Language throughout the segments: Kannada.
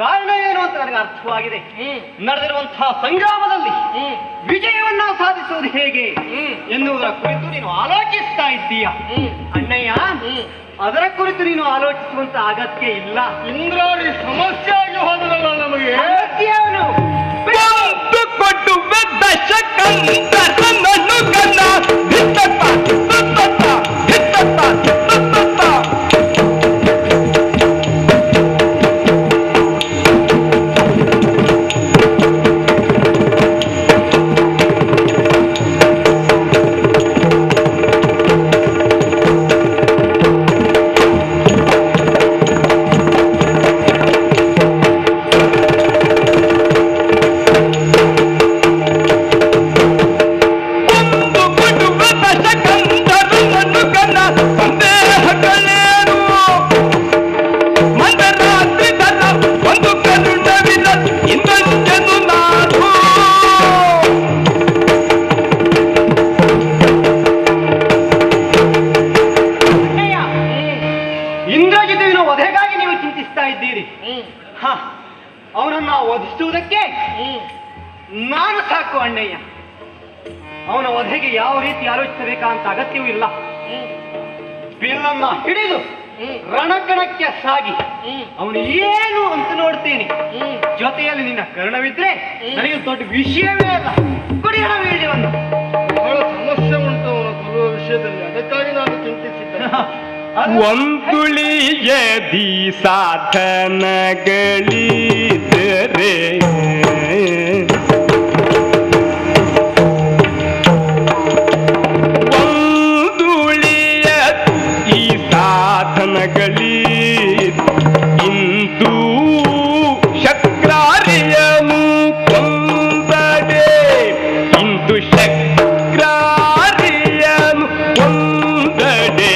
ಕಾರಣ ಏನು ಅಂತ ನನಗೆ ಅರ್ಥವಾಗಿದೆ. ನಡೆದಿರುವಂತಹ ಸಂಗ್ರಾಮದಲ್ಲಿ ವಿಜಯವನ್ನ ಸಾಧಿಸುವುದು ಹೇಗೆ ಎನ್ನುವುದರ ಕುರಿತು ನೀನು ಆಲೋಚಿಸ್ತಾ ಇದ್ದೀಯ ಅಣ್ಣಯ್ಯ. ಅದರ ಕುರಿತು ನೀನು ಆಲೋಚಿಸುವಂತ ಅಗತ್ಯ ಇಲ್ಲ. ಇಂದ್ರಾರಿ ಸಮಸ್ಯೆ ಆಗಿ ಹೋದಲ್ಲ ನಮಗೆ. ಕೊಟ್ಟು ಅವನನ್ನ ವಧಿಸುವುದಕ್ಕೆ ನಾನು ಸಾಕು ಅಣ್ಣಯ್ಯ. ಅವನ ವಧೆಗೆ ಯಾವ ರೀತಿ ಆಲೋಚಿಸಬೇಕಂತ ಅಗತ್ಯವೂ ಇಲ್ಲ. ಬಿಲ್ಲನ್ನ ಹಿಡಿದು ರಣಕಣಕ್ಕೆ ಸಾಗಿ ಅವನು ಏನು ಅಂತ ನೋಡ್ತೇನೆ. ಜೊತೆಯಲ್ಲಿ ನಿನ್ನ ಕರ್ಣವಿದ್ರೆ ನನಗೆ ದೊಡ್ಡ ವಿಷಯವೇ ಅಲ್ಲ. ಕೊಡಿ ಹಣ ವೀಳ್ಯವನ್ನು. ಬಹಳ ಸಮಸ್ಯೆ ಉಂಟು ಅವನ ಕೊಲ್ಲುವ ವಿಷಯದಲ್ಲಿ, ಅದಕ್ಕಾಗಿ ನಾನು ಚಿಂತಿಸಿದ್ದೆ. ಒಂದುಳಿಯದಿ ಸಾಧನಗಳಿದ್ದರೆ ಒಂದುಳಿಯದಿ ಸಾಧನಗಳಿ ಇಂದು ಶಕ್ರಾರ್ಯನು ಕೊಂದಡೆ ಇಂದು ಶಕ್ರಾರ್ಯನು ಕೊಂದಡೆ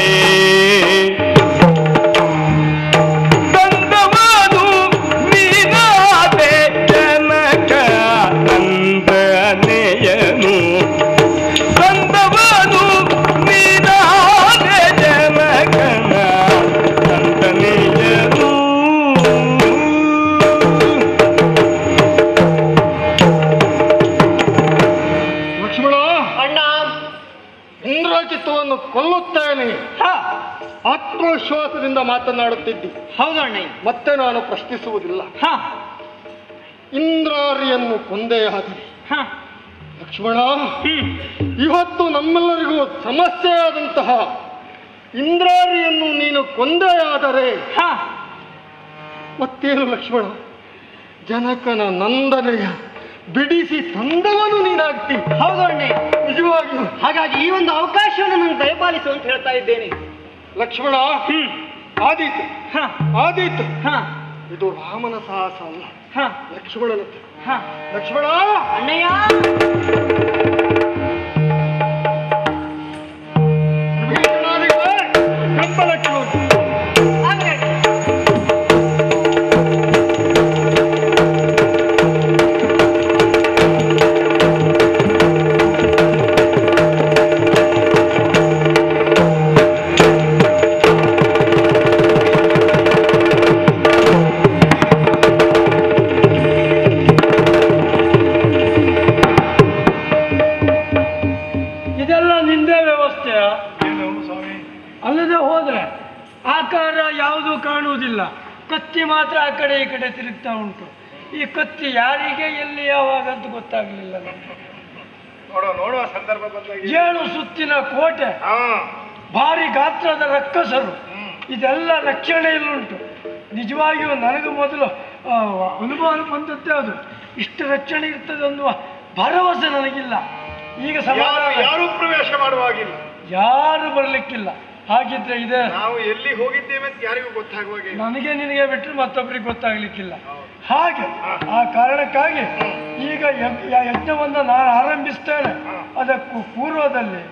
ಕೊಲ್ಲುತ್ತೇನೆ ಆತ್ಮವಿಶ್ವಾಸದಿಂದ ಮಾತನಾಡುತ್ತಿದ್ದಿ. ಹೌದು ಅಣ್ಣ. ಮತ್ತೆ ನಾನು ಪ್ರಶ್ನಿಸುವುದಿಲ್ಲ. ಇಂದ್ರಾರಿಯನ್ನು ಕೊಂದೇ ಆದರೆ ಲಕ್ಷ್ಮಣ, ಇವತ್ತು ನಮ್ಮೆಲ್ಲರಿಗೂ ಸಮಸ್ಯೆಯಾದಂತಹ ಇಂದ್ರಾರಿಯನ್ನು ನೀನು ಕೊಂದೇ ಆದರೆ ಮತ್ತೇನು ಲಕ್ಷ್ಮಣ, ಜನಕನ ನಂದನೆಯ ಬಿಡಿಸಿ ತಂದವನು ನೀನಾಗ್ತಿ. ಹೌದು ಅಣ್ಣೆ, ನಿಜವಾಗಿಯೂ. ಹಾಗಾಗಿ ಈ ಒಂದು ಅವಕಾಶವನ್ನು ನಾನು ದಯಪಾಲಿಸು ಅಂತ ಹೇಳ್ತಾ ಇದ್ದೇನೆ. ಲಕ್ಷ್ಮಣ, ಆದೀತು ಆದೀತು. ಇದು ರಾಮನ ಸಾಹಸ ಅಲ್ಲ, ಲಕ್ಷ್ಮಣನದ್ದು. ಲಕ್ಷ್ಮಣ ಅಣ್ಣಯ್ಯ, ಬೆಂಬಲಕ್ಕೆ ಹೋಗಿ. ಅಲ್ಲದೆ ಹೋದ್ರೆ ಆಕಾರ ಯಾವುದು ಕಾಣುವುದಿಲ್ಲ. ಕತ್ತಿ ಮಾತ್ರ ಆ ಕಡೆ ಈ ಕಡೆ ತಿರುಗ್ತಾ ಉಂಟು. ಈ ಕತ್ತಿ ಯಾರಿಗೆ ಎಲ್ಲಿ ಯಾವಾಗ ಅಂತ ಗೊತ್ತಾಗ್ಲಿಲ್ಲ ನಮ್ಗೆ. ನೋಡುವ ಸಂದರ್ಭ ಬಂದಾಗ 7 ಸುತ್ತಿನ ಕೋಟೆ, ಭಾರಿ ಗಾತ್ರದ ರಕ್ಕಸರು, ಇದೆಲ್ಲ ರಕ್ಷಣೆಯಲ್ಲುಂಟು. ನಿಜವಾಗಿಯೂ ನನಗೆ ಮೊದಲು ಅನುಭವ ಬಂದದ್ದೇ ಅದು. ಇಷ್ಟು ರಕ್ಷಣೆ ಇರ್ತದೆ ಅನ್ನುವ ಭರವಸೆ ನನಗಿಲ್ಲ. ಈಗ ಯಾರು ಪ್ರವೇಶ ಮಾಡುವಾಗಿಲ್ಲ, ಯಾರು ಬರ್ಲಿಕ್ಕಿಲ್ಲ. ಹಾಗಿದ್ರೆ ಇದೆ, ನಾವು ಎಲ್ಲಿ ಹೋಗಿದ್ದೇವೆ ಅಂತ ಯಾರಿಗೂ ಗೊತ್ತಾಗುವಾಗ ನನಗೆ ನಿನಗೆ ಬಿಟ್ಟರೆ ಮತ್ತೊಬ್ಬರಿಗೆ ಗೊತ್ತಾಗ್ಲಿಕ್ಕಿಲ್ಲ. ಹಾಗೆ ಆ ಕಾರಣಕ್ಕಾಗಿ ಈಗ ಯಜ್ಞವನ್ನು ನಾನು ಆರಂಭಿಸ್ತೇನೆ. ಅದಕ್ಕೂ ಪೂರ್ವದಲ್ಲಿ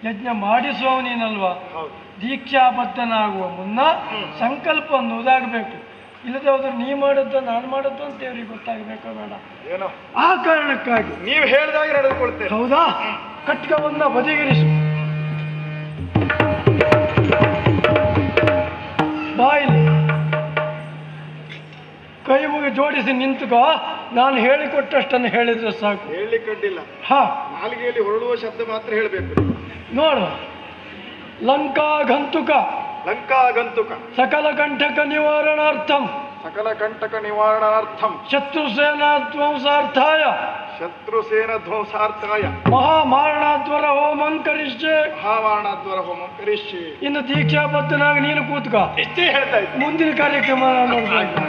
ಯಜ್ಞ ಮಾಡಿಸುವವ ನೀನಲ್ವಾ, ದೀಕ್ಷಾಬದ್ಧನಾಗುವ ಮುನ್ನ ಸಂಕಲ್ಪ ಅನ್ನೋದಾಗಬೇಕು. ಇಲ್ಲದೆ ಹೋದ್ರೆ ನೀ ಮಾಡದ್ದು ನಾನು ಮಾಡದ್ದು ಅಂತ ದೇವರಿಗೆ ಗೊತ್ತಾಗಬೇಕು ಬೇಡ. ಆ ಕಾರಣಕ್ಕಾಗಿ ನೀವು ಹೇಳಿದಾಗ ನಡೆದುಕೊಳ್ತೇವೆ. ಹೌದಾ? ಕಟ್ಕವನ್ನ ಬದಿಗಿರಿಸು. ಬಾಯಿಲಿ ನನಗೆ ಜೋಡಿಸಿ ನಿಂತುಕೋ. ನಾನು ಹೇಳಿಕೊಟ್ಟಷ್ಟನ್ನು ಹೇಳಿದ್ರೆ ಸಾಕು. ಹೇಳಿಕಡ್ಡಿಲ್ಲ, ಹಾ, ನಾಲಿಗೆಯಲ್ಲಿ ಹೊರಡುವ ಶಬ್ದ ಮಾತ್ರ ಹೇಳಬೇಕು. ನೋಡು. ಲಂಕಾ ಗಂತುಕ ಲಂಕಾ ಗಂತುಕ ಸಕಲ ಕಂಠಕ ನಿವಾರಣಾರ್ಥಂ ಸಕಲ ಕಂಟಕ ನಿವಾರಣಾರ್ಥಂ ಶತ್ರುಸೇನಾ ಧ್ವಂಸಾರ್ಥಾಯ ಶತ್ರುಸೇನ ಧ್ವಂಸಾರ್ಥಾಯ ಮಹಾಮಾರಣಾದ್ವರ ಹೋಮಂ ಕರಿಷ್ಯೆ. ಮಹಾವಾರಣಾದ್ವರ ಹೋಮಂ ಕರಿಷ್ಯೆ. ಇನ್ನು ದೀಕ್ಷಾಬದ್ಧನಾಗಿ ನೀನು ಕೂತ್ಕೋ. ಇಷ್ಟೇ ಹೇಳ್ತಾ ಇದ್ದೆ. ಮುಂದಿನ ಕಾರ್ಯಕ್ರಮ ನೋಡ್ಬೇಕು.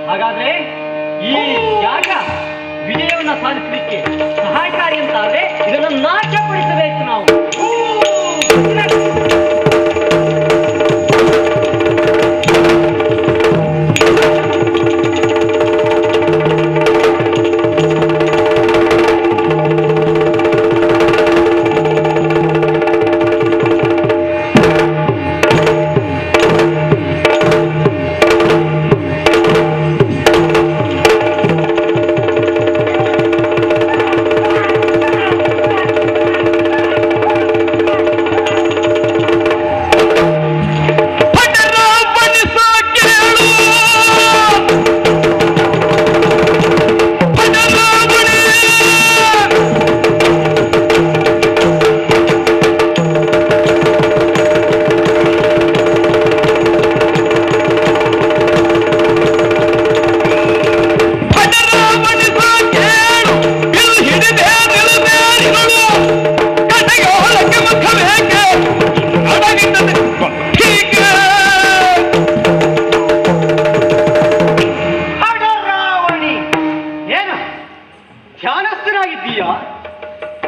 ಹಾಗಾದ್ರೆ ಈ ಯಾಗ ವಿಜಯವನ್ನ ಸಾಧಿಸಲಿಕ್ಕೆ ಸಹಾಯಕಾರಿ ಅಂತಾದ್ರೆ ಇದನ್ನು ನಾಶಪಡಿಸಬೇಕು ನಾವು.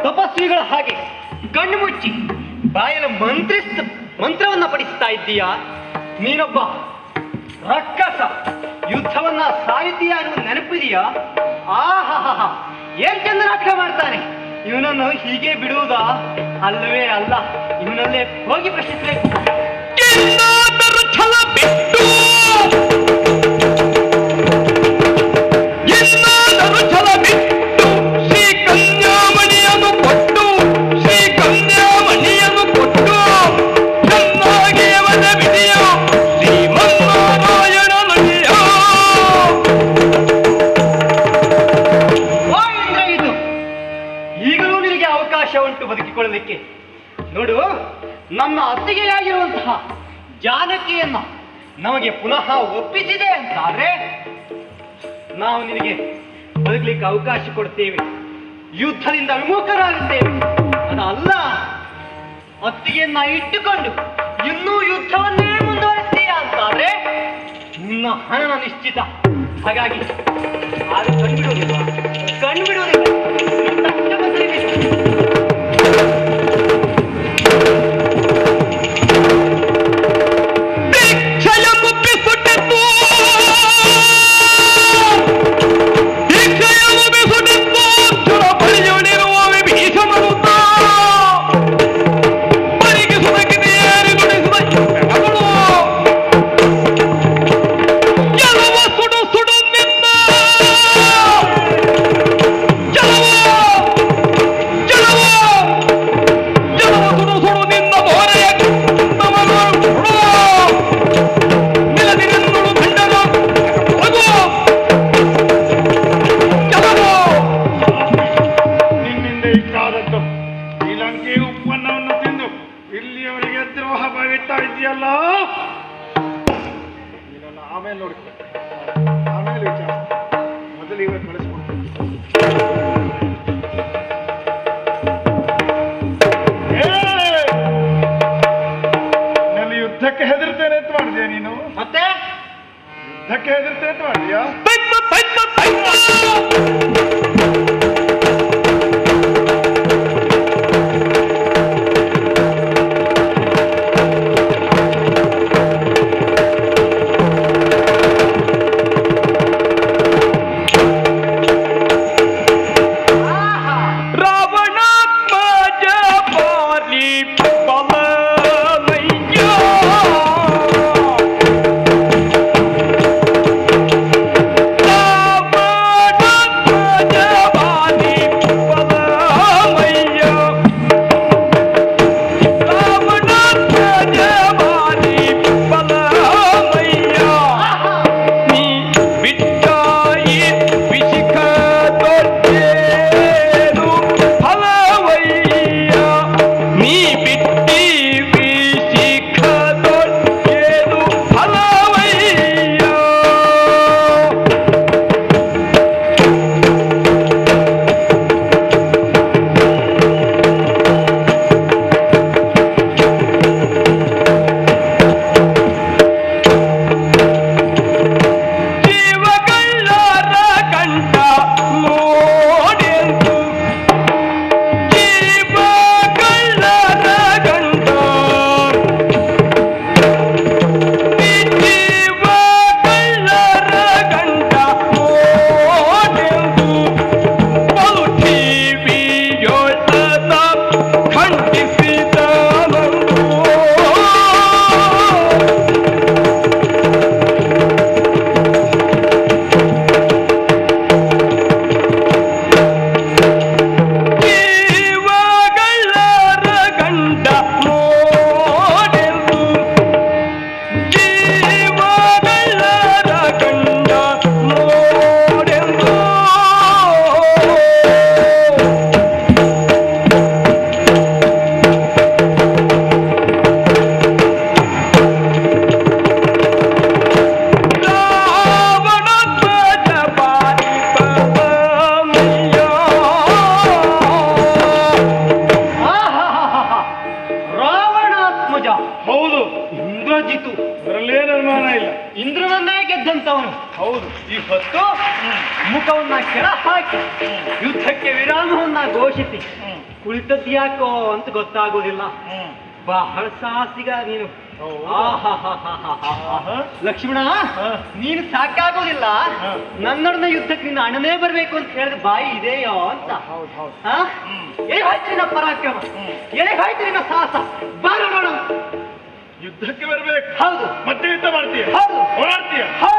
ತಪಸ್ವಿಗಳ ಹಾಗೆ ಕಣ್ಣು ಮುಚ್ಚಿ ಬಾಯಲ್ಲಿ ಮಂತ್ರವನ್ನ ಪಡಿಸ್ತಾ ಇದ್ದೀಯಾ? ನೀನೊಬ್ಬ ರಕ್ಕಸ, ಯುದ್ಧವನ್ನ ಸಾಯುತ್ತೀಯ ಅನ್ನುವ ನೆನಪಿದೆಯಾ? ಆಹಾ, ಏನ್ ಚಂದ ನಾಟಕ ಮಾಡ್ತಾನೆ. ಇವನನ್ನು ಹೀಗೆ ಬಿಡುವುದಾ? ಅಲ್ಲವೇ ಅಲ್ಲ, ಇವನಲ್ಲೇ ಹೋಗಿ ಪ್ರಶ್ನಿಸಬೇಕು. ಬದುಕಿಕೊಳ್ಳಲಿಕ್ಕೆ ನೋಡು, ನಮ್ಮ ಅತ್ತಿಗೆಯಾಗಿರುವಂತಹ ಜಾನಕಿಯನ್ನ ನಮಗೆ ಪುನಃ ಒಪ್ಪಿಸಿದೆ ಅಂತಾದ್ರೆ ನಾವು ನಿನಗೆ ಬದುಕಲಿಕ್ಕೆ ಅವಕಾಶ ಕೊಡ್ತೇವೆ, ಯುದ್ಧದಿಂದ ವಿಮುಖರಾಗುತ್ತೇವೆ. ಅದಲ್ಲ, ಅತ್ತಿಗೆಯನ್ನ ಇಟ್ಟುಕೊಂಡು ಇನ್ನೂ ಯುದ್ಧವನ್ನೇ ಮುಂದುವರಿಸ್ತೀಯ ಅಂತಾದ್ರೆ ನಿನ್ನ ಹಣ ನಿಶ್ಚಿತ. ಹಾಗಾಗಿ ಅದು ಕಣ್ಬಿಡುವುದಿಲ್ಲ. ಆಮೇಲೆ ನೋಡ್ಕೊಳ್ಳಿ, ಆಮೇಲೆ ವಿಚಾರ. ಮೊದಲು ಇವಾಗ ಕಳಿಸ್ಕೊಡ್ತೀನಿ. ನಲ್ಲಿ ಯುದ್ಧಕ್ಕೆ ಹೆದರ್ತೇನೆ ಅಂತ ಮಾಡಿದ್ಯಾ ನೀನು? ಮತ್ತೆ ಯುದ್ಧಕ್ಕೆ ಹೆದರ್ತೇನೆ ಅಂತ ಮಾಡಿದ್ಯಾ? ಇಂದ್ರನನ್ನೇ ಗೆದ್ದಂತವನು. ಹೌದು. ಈ ಹೊತ್ತು ಮುಖವನ್ನ ಕೆಳ ಹಾಕಿ ಯುದ್ಧಕ್ಕೆ ವಿರಾಮವನ್ನ ಘೋಷಿಸಿ ಕುಳಿತದ್ದು ಯಾಕೋ ಅಂತ ಗೊತ್ತಾಗೋದಿಲ್ಲ. ಬಹಳ ಸಾಹಸಿಗ ನೀನು. ಲಕ್ಷ್ಮಣ, ನೀನು ಸಾಕಾಗೋದಿಲ್ಲ. ನನ್ನೊಡನೆ ಯುದ್ಧಕ್ಕೆ ನಿನ್ನ ಅಣ್ಣನೇ ಬರ್ಬೇಕು ಅಂತ ಹೇಳಿದ್ರೆ ಬಾಯಿ ಇದೆಯೋ ಅಂತ. ಎಲ್ಲಿಗಾಯ್ತು ನಿನ್ನ ಪರಾಕ್ರಮ, ಎಲ್ಲಿಗಾಯ್ತು ನಿನ್ನ ಸಾಹಸ? ಬಾರೋಣ. ಯುದ್ಧಕ್ಕೆ ಬರಬೇಕು. ಹೌದು. ಮತ್ತೆ ಯುದ್ಧ ಮಾಡ್ತೀಯ, ಹೌದು. ಹೋರಾಡ್ತೀಯ. ಹೌದು.